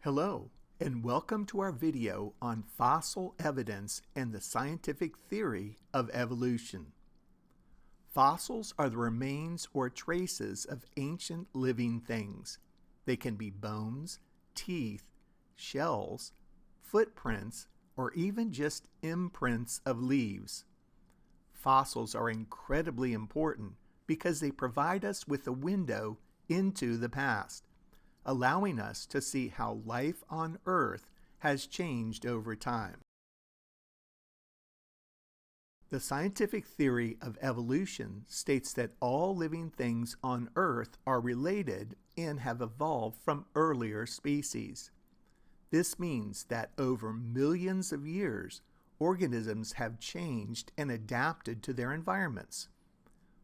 Hello, and welcome to our video on fossil evidence and the scientific theory of evolution. Fossils are the remains or traces of ancient living things. They can be bones, teeth, shells, footprints, or even just imprints of leaves. Fossils are incredibly important because they provide us with a window into the past, allowing us to see how life on Earth has changed over time. The scientific theory of evolution states that all living things on Earth are related and have evolved from earlier species. This means that over millions of years, organisms have changed and adapted to their environments.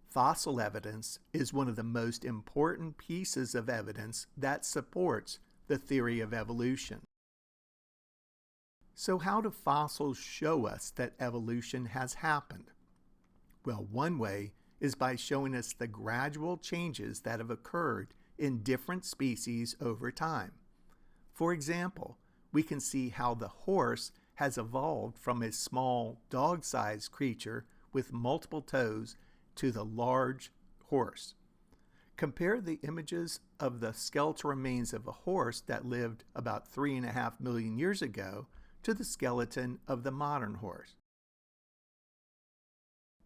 Fossil evidence is one of the most important pieces of evidence that supports the theory of evolution. So how do fossils show us that evolution has happened? Well, one way is by showing us the gradual changes that have occurred in different species over time. For example, we can see how the horse has evolved from a small dog-sized creature with multiple toes to the large horse. Compare the images of the skeletal remains of a horse that lived about 3.5 million years ago to the skeleton of the modern horse.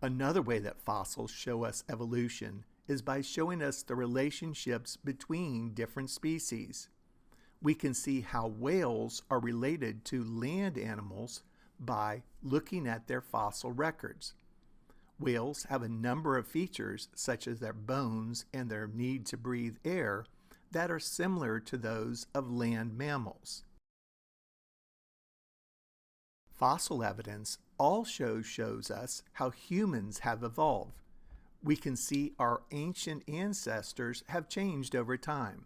Another way that fossils show us evolution is by showing us the relationships between different species. We can see how whales are related to land animals by looking at their fossil records. Whales have a number of features, such as their bones and their need to breathe air, that are similar to those of land mammals. Fossil evidence also shows us how humans have evolved. We can see our ancient ancestors have changed over time.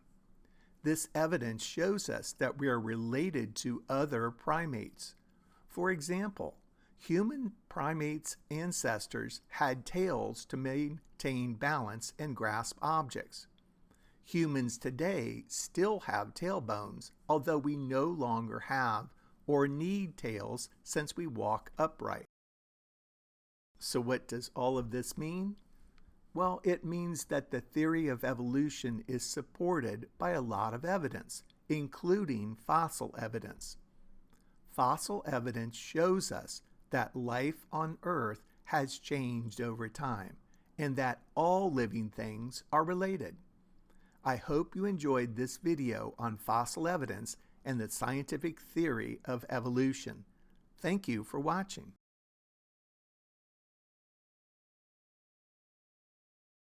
This evidence shows us that we are related to other primates. For example, human primates' ancestors had tails to maintain balance and grasp objects. Humans today still have tailbones, although we no longer have or need tails since we walk upright. So what does all of this mean? Well, it means that the theory of evolution is supported by a lot of evidence, including fossil evidence. Fossil evidence shows us that life on Earth has changed over time, and that all living things are related. I hope you enjoyed this video on fossil evidence and the scientific theory of evolution. Thank you for watching.